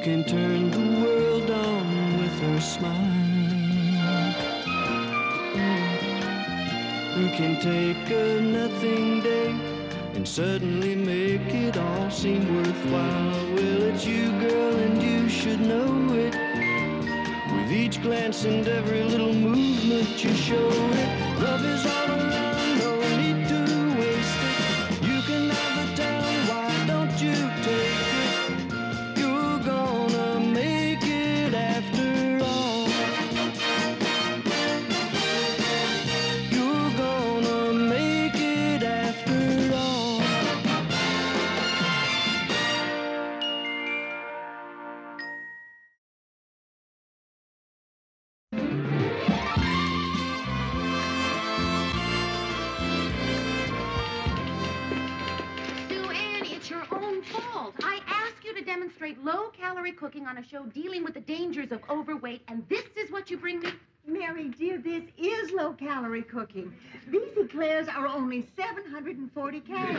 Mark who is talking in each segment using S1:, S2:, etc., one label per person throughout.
S1: can turn the world on with her smile. Who can take a nothing day and suddenly make it all seem worthwhile? Well, it's you, girl, and you should know it. With each glance and every little movement you show it. Love is all around, no need to waste it. You can have the town, why don't you take it? You're gonna make it after all. You're gonna make it after all.
S2: Demonstrate low-calorie cooking on a show dealing with the dangers of overweight, and this is what you bring me?
S3: Mary, dear, this is low-calorie cooking. These eclairs are only 740 calories.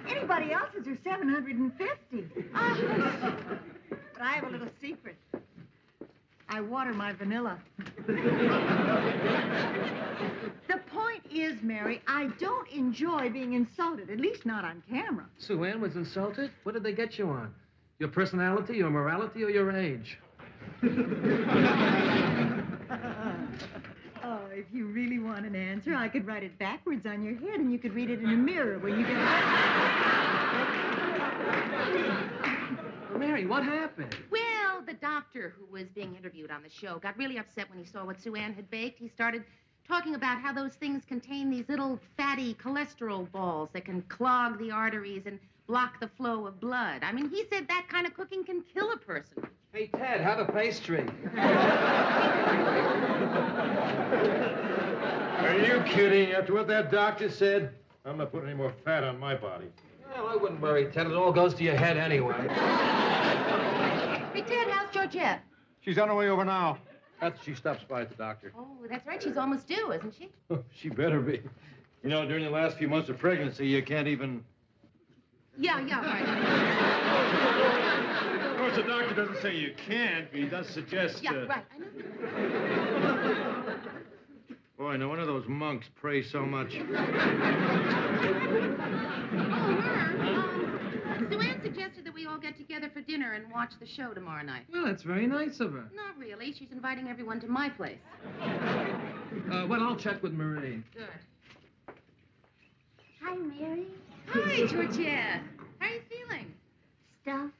S3: Anybody else's are 750. But I have a little secret. I water my vanilla. The point is, Mary, I don't enjoy being insulted, at least not on camera.
S4: Sue Ann was insulted? What did they get you on? Your personality, your morality, or your age?
S3: Oh, if you really want an answer, I could write it backwards on your head and you could read it in a mirror when you get home.
S4: Well, Mary, what happened?
S2: Well, the doctor who was being interviewed on the show got really upset when he saw what Sue Ann had baked. He started talking about how those things contain these little fatty cholesterol balls that can clog the arteries and block the flow of blood. I mean, he said that kind of cooking can kill a person.
S4: Hey, Ted, have a pastry.
S5: Are you kidding? After what that doctor said, I'm not putting any more fat on my body.
S4: Well, I wouldn't worry, Ted. It all goes to your head anyway.
S2: Hey, Ted, how's Georgette?
S5: She's on her way over now. After she stops by at the doctor.
S2: Oh, that's right. She's almost due, isn't she?
S5: She better be. You know, during the last few months of pregnancy, you can't even...
S2: Yeah, right.
S5: Of course, the doctor doesn't say you can't, but he does suggest...
S2: Yeah, right. I know.
S5: Boy, no wonder those monks pray so much.
S2: Oh, Sue Ann suggested that we all get together for dinner and watch the show tomorrow night.
S4: Well, that's very nice of her.
S2: Not really. She's inviting everyone to my place.
S4: Well, I'll check with Marie.
S2: Good.
S6: Hi, Mary.
S2: Hi, Georgette. How are you feeling?
S6: Stuffed.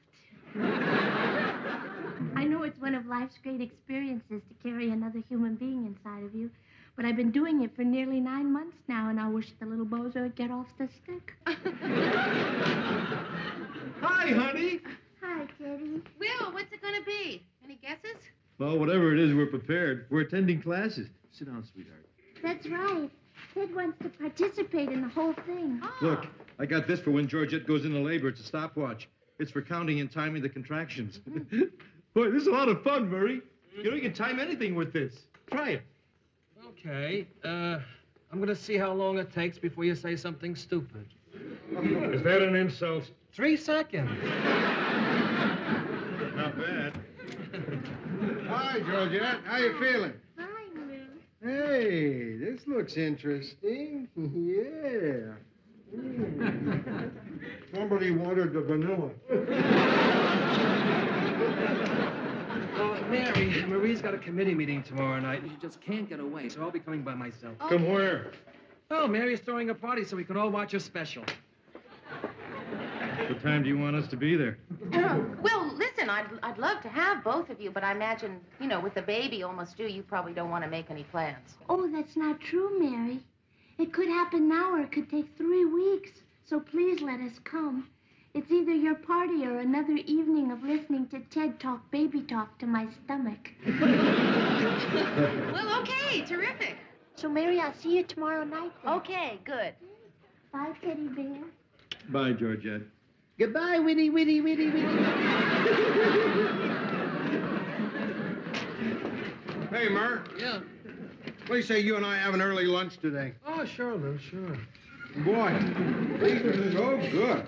S6: I know it's one of life's great experiences to carry another human being inside of you, but I've been doing it for nearly 9 months now, and I wish the little bozo would get off the stick.
S5: Hi, honey.
S6: Hi, Teddy.
S2: Will, what's it going to be? Any guesses?
S5: Well, whatever it is, we're prepared. We're attending classes. Sit down, sweetheart.
S6: That's right. Ted wants to participate in the whole thing.
S2: Oh.
S5: Look, I got this for when Georgette goes into labor. It's a stopwatch. It's for counting and timing the contractions. Boy, this is a lot of fun, Murray. You know, you can time anything with this. Try it.
S4: Okay. I'm going to see how long it takes before you say something stupid.
S5: Is that an insult?
S4: 3 seconds.
S5: Not bad. Hi, Georgette. How you feeling?
S6: Fine, Lou.
S7: Hey, this looks interesting. Yeah. Somebody wanted the vanilla.
S4: Mary, Marie's got a committee meeting tomorrow night, and she just can't get away, so I'll be coming by myself.
S2: Okay.
S5: Come where?
S4: Oh, Mary's throwing a party so we can all watch her special.
S5: What time do you want us to be there?
S2: Well, listen, I'd love to have both of you, but I imagine, you know, with the baby almost due, you probably don't want to make any plans.
S6: Oh, that's not true, Mary. It could happen now or it could take 3 weeks. So please let us come. It's either your party or another evening of listening to Ted talk baby talk to my stomach.
S2: Well, okay, terrific.
S6: So, Mary, I'll see you tomorrow night then.
S2: Okay, good.
S6: Bye, Teddy Bear.
S5: Bye, Georgette.
S7: Goodbye, Witty, Witty, Witty, Witty. Hey, Mur.
S4: Yeah.
S7: What do you say you and I have an early lunch today?
S4: Oh, sure, Lou, sure.
S7: Boy, this is so good.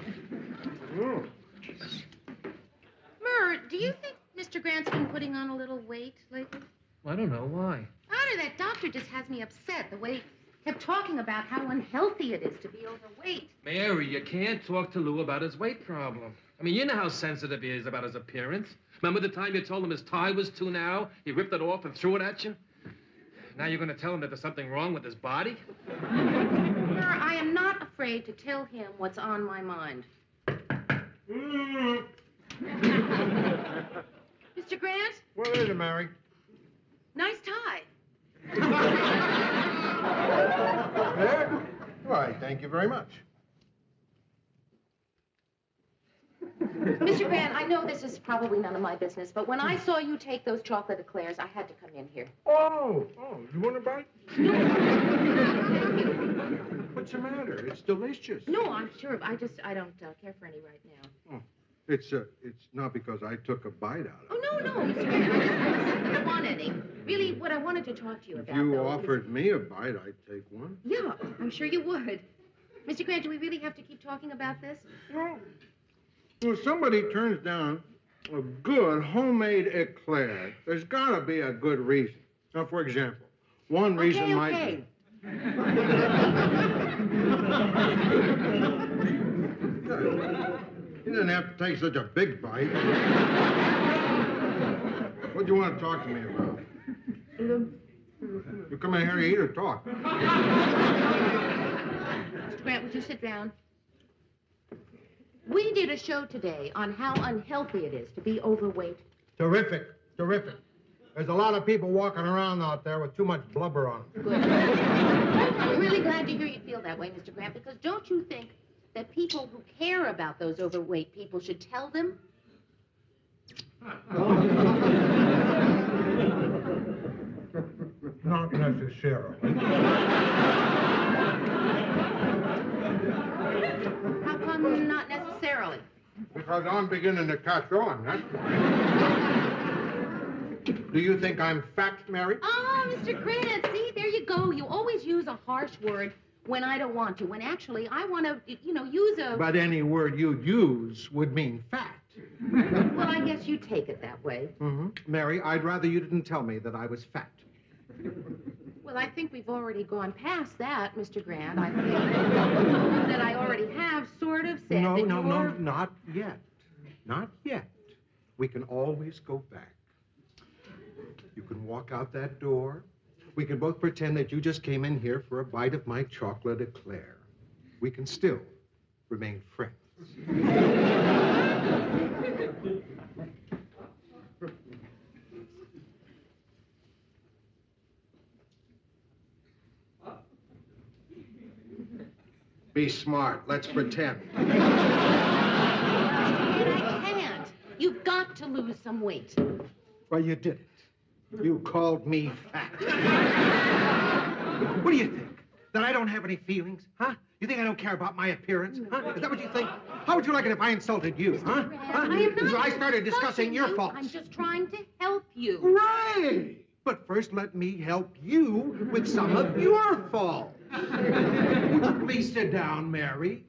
S2: you think Mr. Grant's been putting on a little weight lately?
S4: I don't know why.
S2: I don't know, that doctor just has me upset, the way he kept talking about how unhealthy it is to be overweight.
S4: Mary, you can't talk to Lou about his weight problem. I mean, you know how sensitive he is about his appearance. Remember the time you told him his tie was too narrow? He ripped it off and threw it at you? Now you're going to tell him that there's something wrong with his body?
S2: Sir, I am not afraid to tell him what's on my mind. Mr. Grant?
S7: What is it, Mary?
S2: Nice tie.
S7: There? Why, thank you very much.
S2: Mr. Grant, I know this is probably none of my business, but when I saw you take those chocolate eclairs, I had to come in here.
S7: Oh, you want a bite? What's the matter? It's delicious.
S2: No, I'm sure. I don't care for any right now.
S7: Oh, it's not because I took a bite out of it.
S2: Oh, no, Mr. Grant. I don't want any. Really, what I wanted to talk to you about,
S7: If you
S2: though,
S7: offered me a bite, I'd take one.
S2: Yeah, I'm sure you would. Mr. Grant, do we really have to keep talking about this?
S7: Well, if somebody turns down a good homemade eclair, there's got to be a good reason. Now, for example, one reason might be... You didn't have to take such a big bite. What do you want to talk to me about? You come in here to eat or talk?
S2: Mr. Grant, would you sit down? We did a show today on how unhealthy it is to be overweight.
S7: Terrific. There's a lot of people walking around out there with too much blubber on them.
S2: Good. I'm really glad to hear you feel that way, Mr. Grant, because don't you think that people who care about those overweight people should tell them?
S7: Not necessarily.
S2: How come not necessarily?
S7: Because I'm beginning to catch on, that's why. Do you think I'm fat, Mary?
S2: Oh, Mr. Grant, see, there you go. You always use a harsh word when I don't want to, when actually I want to, use a...
S7: But any word you'd use would mean fat.
S2: Well, I guess you take it that way.
S7: Mm-hmm. Mary, I'd rather you didn't tell me that I was fat.
S2: Well, I think we've already gone past that, Mr. Grant. I think that I already have sort of said
S7: No,
S2: that
S7: not yet. Not yet. We can always go back. You can walk out that door. We can both pretend that you just came in here for a bite of my chocolate eclair. We can still remain friends. Be smart. Let's pretend.
S2: I can't. You've got to lose some weight.
S7: Well, you did it. You called me fat. What do you think? That I don't have any feelings, huh? You think I don't care about my appearance, huh? Is that what you think? How would you like it if I insulted you, huh?
S2: I am not
S7: So I started discussing your
S2: you.
S7: faults.
S2: I'm just trying to help you.
S7: Right. But first, let me help you with some of your faults. Would you please sit down, Mary?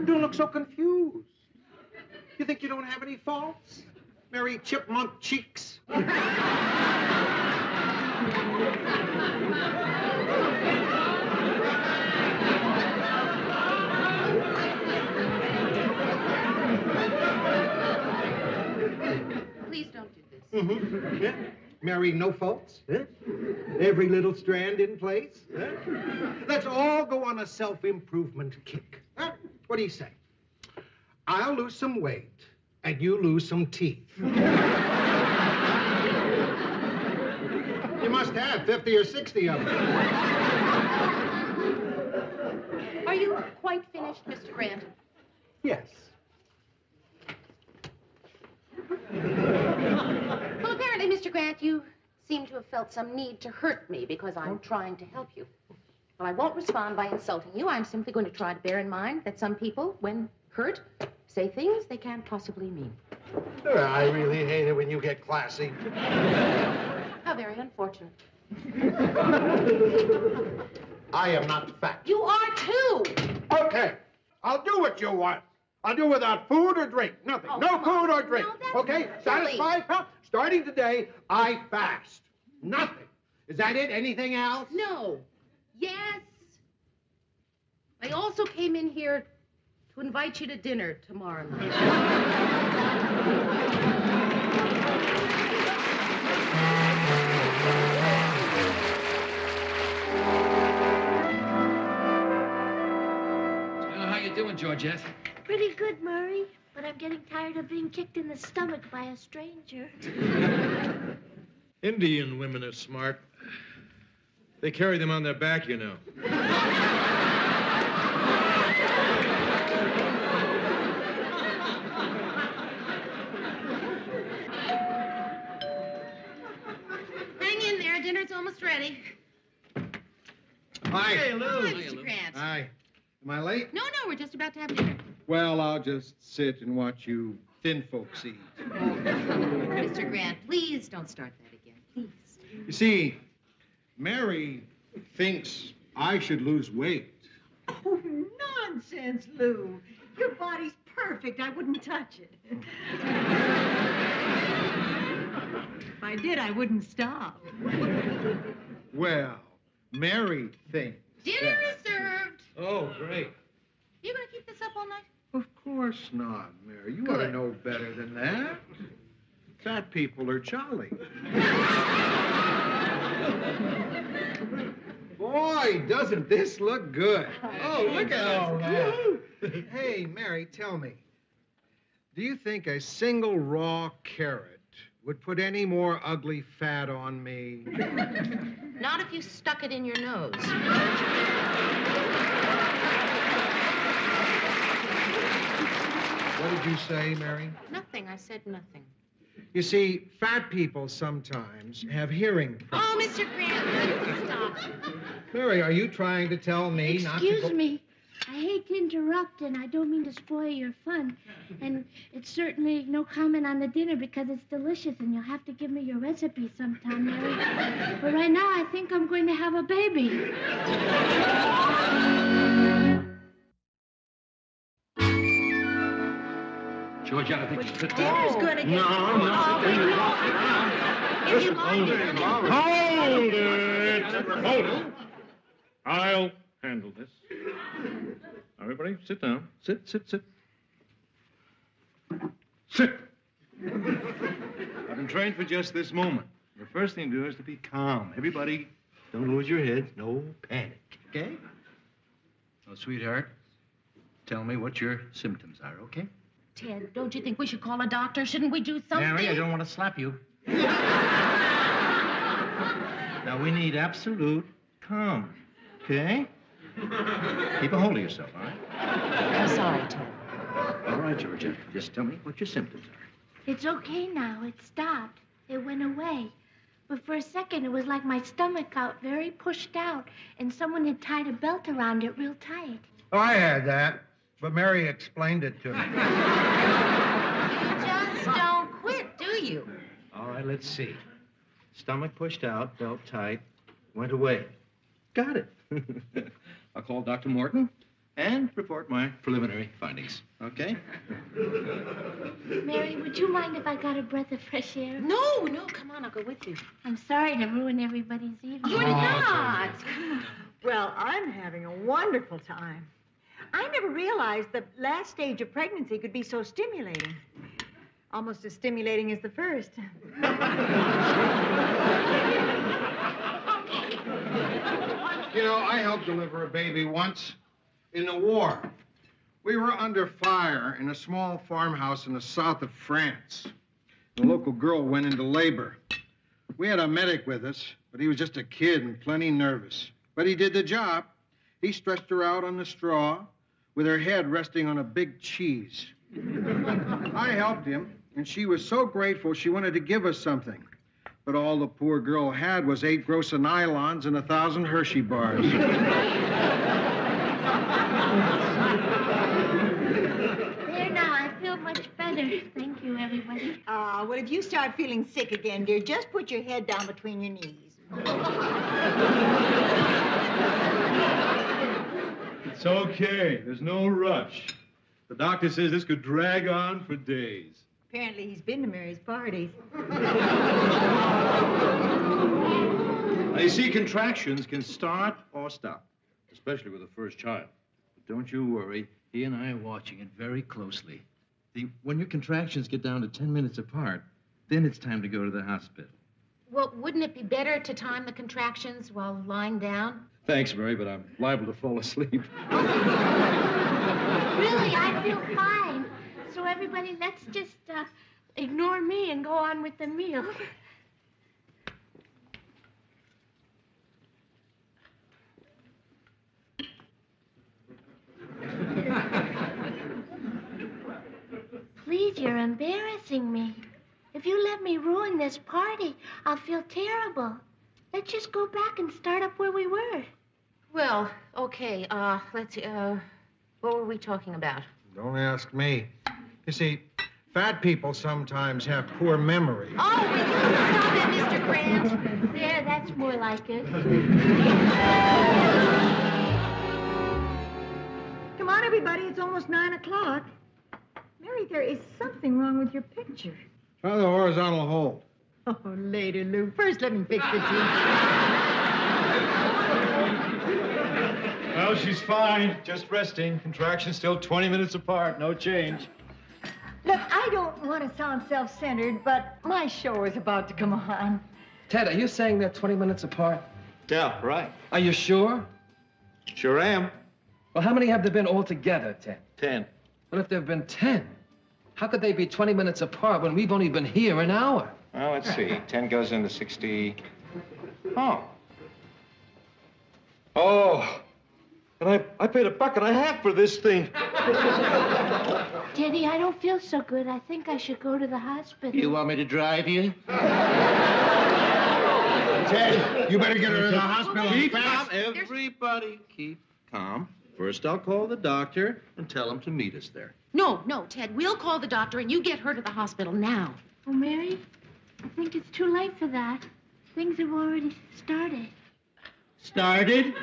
S7: Don't look so confused. You think you don't have any faults? Mary Chipmunk Cheeks?
S2: Please don't do this.
S7: Mm-hmm. Yeah. Mary, no faults? Huh? Every little strand in place? Huh? Let's all go on a self-improvement kick. Huh? What do you say? I'll lose some weight, and you lose some teeth. You must have 50 or 60 of them.
S2: Are you quite finished, Mr. Grant?
S7: Yes.
S2: Well, apparently, Mr. Grant, you seem to have felt some need to hurt me because I'm trying to help you. Well, I won't respond by insulting you. I'm simply going to try to bear in mind that some people, when hurt, say things they can't possibly mean.
S7: I really hate it when you get classy.
S2: How very unfortunate.
S7: I am not fat.
S2: You are too!
S7: Okay, I'll do what you want. I'll do without food or drink. Nothing.
S2: Oh,
S7: no
S2: come
S7: food
S2: on.
S7: or drink.
S2: No, that's
S7: Okay?
S2: silly.
S7: Satisfied? Well, starting today, I fast. Nothing. Is that it? Anything else?
S2: No. Yes. I also came in here to invite you to dinner tomorrow night.
S4: How you doing, Georgette?
S6: Pretty good, Murray. But I'm getting tired of being kicked in the stomach by a stranger.
S5: Indian women are smart. They carry them on their back, you know.
S2: Hang in there. Dinner's almost ready.
S7: Hi.
S5: Hey, Lou.
S2: Hi,
S4: Hiya,
S2: Mr.
S4: Lou.
S2: Grant.
S7: Hi. Am I late?
S2: No, we're just about to have dinner.
S5: Well, I'll just sit and watch you thin folks eat.
S2: Mr. Grant, please don't start that again. Please.
S5: You see, Mary thinks I should lose weight.
S3: Oh, nonsense, Lou. Your body's perfect. I wouldn't touch it. If I did, I wouldn't stop.
S5: Well, Mary thinks.
S2: Dinner is served.
S5: Oh, great.
S2: You gonna keep this up all night?
S5: Of course not, Mary. You ought to
S2: Good.
S5: know better than that. Fat people are jolly.
S7: Boy, doesn't this look good.
S5: Oh, look at all that.
S7: Hey, Mary, tell me. Do you think a single raw carrot would put any more ugly fat on me?
S2: Not if you stuck it in your nose.
S7: What did you say, Mary?
S2: Nothing. I said nothing.
S7: You see, fat people sometimes have hearing problems.
S2: Oh, Mr. Grant, please stop.
S7: Mary, are you trying to tell me not to
S6: Excuse
S7: go...
S6: me. I hate to interrupt, and I don't mean to spoil your fun. And it's certainly no comment on the dinner because it's delicious, and you'll have to give me your recipe sometime, Mary. But right now, I think I'm going to have a baby.
S4: Georgette, I think you should sit
S3: Dinner's
S4: down.
S3: gonna get...
S5: Hold it. I'll handle this. Everybody, sit down. Sit. Sit. I've been trained for just this moment. The first thing to do is to be calm. Everybody, don't lose your heads. No panic, okay?
S8: Oh, sweetheart, tell me what your symptoms are, okay?
S2: Ted, don't you think we should call a doctor? Shouldn't we do something?
S8: Mary, I don't want to slap you. Now, we need absolute calm, okay? Keep a hold of yourself, all right?
S2: I'm sorry, Ted.
S8: All right, Georgia, just tell me what your symptoms are.
S6: It's okay now. It stopped. It went away. But for a second, it was like my stomach got very pushed out, and someone had tied a belt around it real tight.
S7: Oh, I had that, but Mary explained it to me.
S2: You just don't quit, do you?
S8: All right, let's see. Stomach pushed out, belt tight, went away. Got it. I'll call Dr. Morton and report my preliminary findings, okay?
S6: Mary, would you mind if I got a breath of fresh air?
S2: No, come on, I'll go with you.
S6: I'm sorry to ruin everybody's evening.
S2: You're not.
S3: Well, I'm having a wonderful time. I never realized the last stage of pregnancy could be so stimulating. Almost as stimulating as the first.
S7: You know, I helped deliver a baby once in the war. We were under fire in a small farmhouse in the south of France. The local girl went into labor. We had a medic with us, but he was just a kid and plenty nervous. But he did the job. He stretched her out on the straw with her head resting on a big cheese. I helped him, and she was so grateful she wanted to give us something. But all the poor girl had was 8 gross of nylons and 1,000 Hershey bars.
S6: There now, I feel much better. Thank you, everybody.
S3: Well, if you start feeling sick again, dear, just put your head down between your knees.
S5: It's okay. There's no rush. The doctor says this could drag on for days.
S3: Apparently he's been to Mary's parties.
S8: Now, you see, contractions can start or stop, especially with the first child. But don't you worry. He and I are watching it very closely. See, when your contractions get down to 10 minutes apart, then it's time to go to the hospital.
S2: Well, wouldn't it be better to time the contractions while lying down?
S8: Thanks, Mary, but I'm liable to fall asleep.
S6: Really, I feel fine. So everybody, let's just ignore me and go on with the meal. Please, you're embarrassing me. If you let me ruin this party, I'll feel terrible. Let's just go back and start up where we were.
S2: Well, okay, let's see, what were we talking about?
S7: Don't ask me. You see, fat people sometimes have poor memory.
S2: Oh, will you stop it, Mr. Grant?
S6: There, that's more like it.
S3: Come on, everybody. It's almost 9 o'clock. Mary, there is something wrong with your picture.
S7: Try the horizontal hold.
S3: Oh, later, Lou. First, let me fix the TV.
S5: Well, she's fine. Just resting. Contractions still 20 minutes apart. No change.
S3: Look, I don't want to sound self-centered, but my show is about to come on.
S4: Ted, are you saying they're 20 minutes apart?
S8: Yeah, right.
S4: Are you sure?
S8: Sure am.
S4: Well, how many have there been altogether, Ted?
S8: 10.
S4: Well, if there have been 10, how could they be 20 minutes apart when we've only been here an hour?
S8: Well, let's see. 10 goes into 60. Oh.
S5: Oh. And I paid $1.50 for this thing.
S6: Teddy, I don't feel so good. I think I should go to the hospital.
S8: You want me to drive you?
S7: Ted, you better get her to the hospital
S8: Keep calm,
S7: fast.
S8: everybody. Keep calm. First, I'll call the doctor and tell him to meet us there.
S2: No, Ted, we'll call the doctor and you get her to the hospital now.
S6: Oh, Mary, I think it's too late for that. Things have already started.
S8: Started?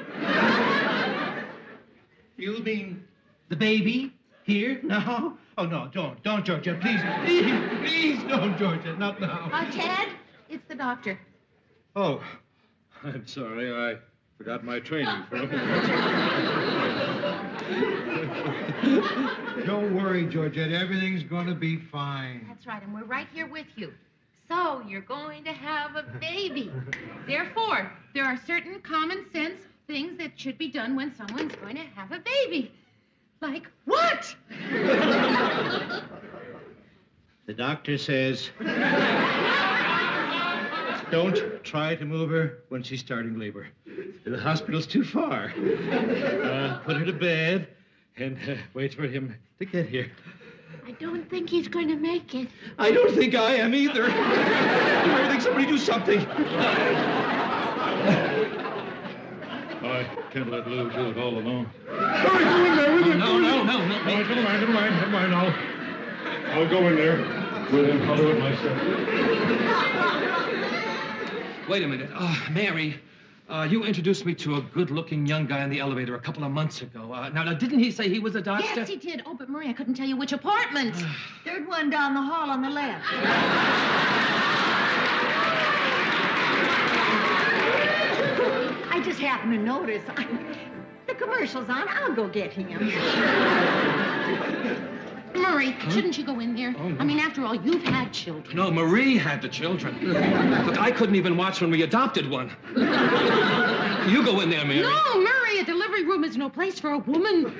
S8: You mean the baby here now? Oh, no, don't, Georgia. Please don't, Georgia. Not now.
S2: Ted, it's the doctor.
S5: Oh, I'm sorry. I forgot my training for a moment.
S7: Don't worry, Georgette. Everything's going to be fine.
S2: That's right, and we're right here with you. So, you're going to have a baby. Therefore, there are certain common sense things that should be done when someone's going to have a baby. Like what?
S8: The doctor says don't try to move her when she's starting labor. The hospital's too far. Put her to bed and wait for him to get here.
S6: I don't think he's going to make it.
S8: I don't think I am either. I think somebody do something.
S5: I can't let Lou do it all alone.
S8: No.
S5: Never mind. I'll go in there with him. I'll do it myself.
S4: Wait a minute. Mary, you introduced me to a good-looking young guy in the elevator a couple of months ago. Now, didn't he say he was a doctor?
S2: Yes, he did. Oh, but Marie, I couldn't tell you which apartment.
S3: Third one down the hall on the left. I just happened to notice. The commercial's on. I'll go get him.
S2: Marie, shouldn't you go in there?
S4: Oh, no.
S2: I mean, after all, you've had children.
S4: No, Marie had the children. Look, I couldn't even watch when we adopted one. You go in there, Mary.
S2: No, Murray, a delivery room is no place for a woman.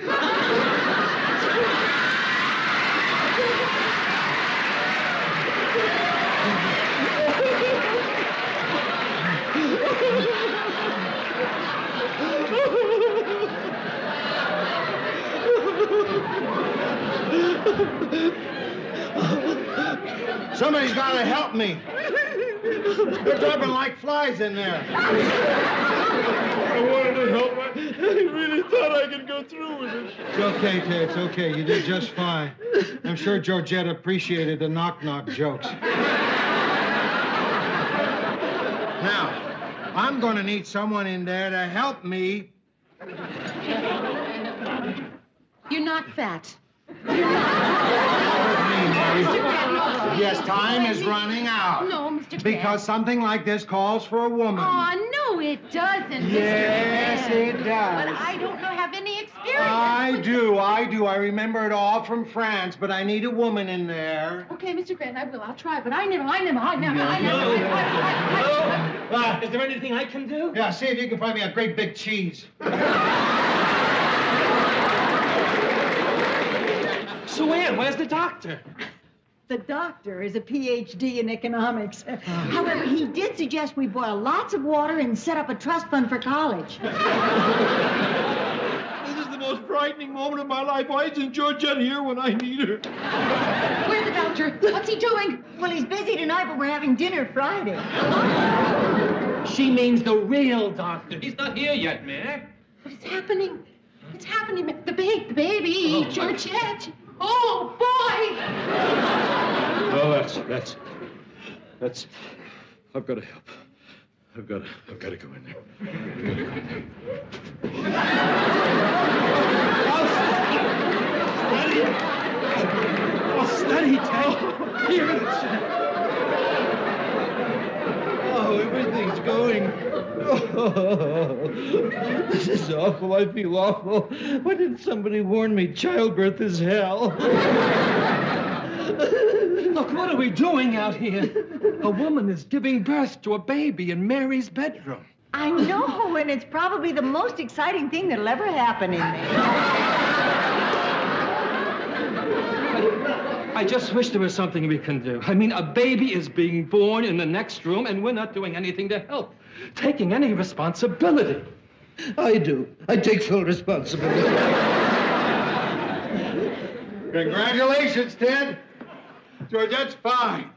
S7: Somebody's got to help me. They're dropping like flies in there.
S5: I wanted to help. I really thought I could go through with it.
S7: It's okay, Ted. It's okay. You did just fine. I'm sure Georgette appreciated the knock-knock jokes. Now, I'm going to need someone in there to help me.
S2: You're not fat.
S7: Yes, time is running out.
S2: No, Mr. Krantz.
S7: Because something like this calls for a woman.
S2: Oh, no, it doesn't,
S7: Yes,
S2: Mr. Krantz.
S7: it does.
S2: But I don't have any experience.
S7: I do. I remember it all from France, but I need a woman in there.
S2: Okay, Mr. Grant, I will. I'll try, but I never.
S9: Is there anything I can do?
S7: Yeah, see if you can find me a great big cheese.
S9: Sue Ann, where's the doctor?
S3: The doctor is a PhD in economics. However, he did suggest we boil lots of water and set up a trust fund for college.
S5: This is the most frightening moment of my life. Why isn't Georgette here when I need her?
S2: Where's the doctor? What's he doing?
S3: Well, he's busy tonight, but we're having dinner Friday.
S9: She means the real doctor. He's not here yet, Mayor.
S2: What is happening? It's happening. The baby, Georgette. Oh, boy!
S5: Well, that's. I've got to help. I've got to go in there.
S9: Steady, Ted. Here it is.
S5: Oh, everything's going. Oh, this is awful. I feel awful. Why didn't somebody warn me? Childbirth is hell.
S9: Look, what are we doing out here? A woman is giving birth to a baby in Mary's bedroom.
S3: I know, and it's probably the most exciting thing that'll ever happen in there.
S9: I just wish there was something we can do. I mean, a baby is being born in the next room, and we're not doing anything to help. Taking any responsibility.
S5: I do. I take full responsibility.
S7: Congratulations, Ted. Georgette's fine.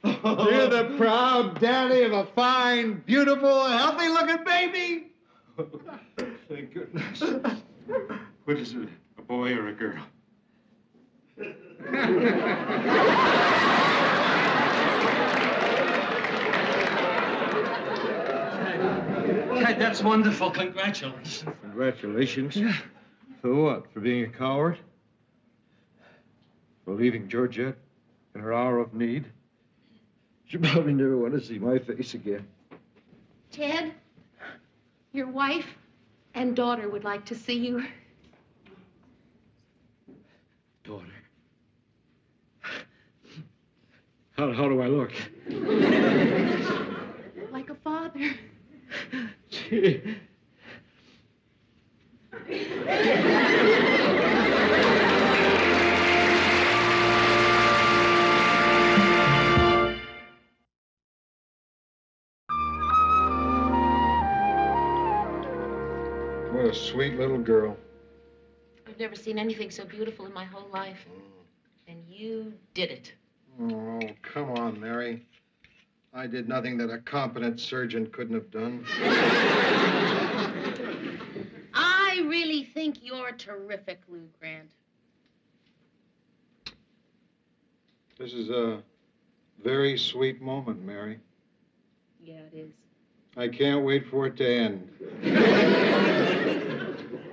S7: You're the proud daddy of a fine, beautiful, healthy-looking baby.
S5: Thank goodness. What is it, a boy or a girl?
S9: Ted, that's wonderful. Congratulations.
S5: Congratulations?
S9: Yeah.
S5: For what? For being a coward? For leaving Georgette in her hour of need? She'll probably never want to see my face again.
S2: Ted, your wife and daughter would like to see you.
S5: Daughter. How do I look?
S2: Like a father.
S5: Gee.
S7: What a sweet little girl.
S2: I've never seen anything so beautiful in my whole life. And you did it.
S7: Oh, come on, Mary. I did nothing that a competent surgeon couldn't have done.
S2: I really think you're terrific, Lou Grant.
S7: This is a very sweet moment, Mary.
S2: Yeah, it is.
S7: I can't wait for it to end.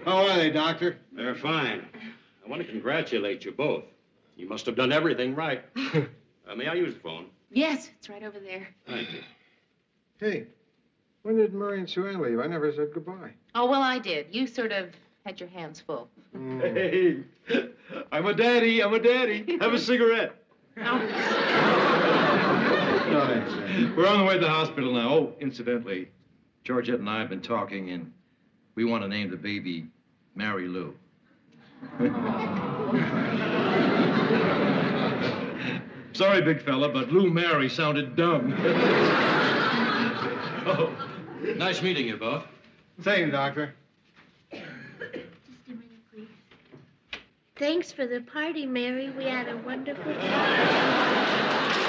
S7: How are they, Doctor?
S10: They're fine. I want to congratulate you both. You must have done everything right. May I use the phone?
S2: Yes, it's right over there.
S10: Thank you.
S7: Hey, when did Murray and Sue Ann leave? I never said goodbye.
S2: Oh, well, I did. You sort of had your hands full.
S5: Hey, I'm a daddy. Have a cigarette.
S2: No.
S5: No, thanks. We're on the way to the hospital now. Oh, incidentally, Georgette and I have been talking, and we want to name the baby Mary Lou. Sorry, big fella, but Lou Mary sounded dumb.
S10: Oh, nice meeting you both.
S7: Same, Doctor.
S6: Just a minute, please. Thanks for the party, Mary. We had a wonderful time.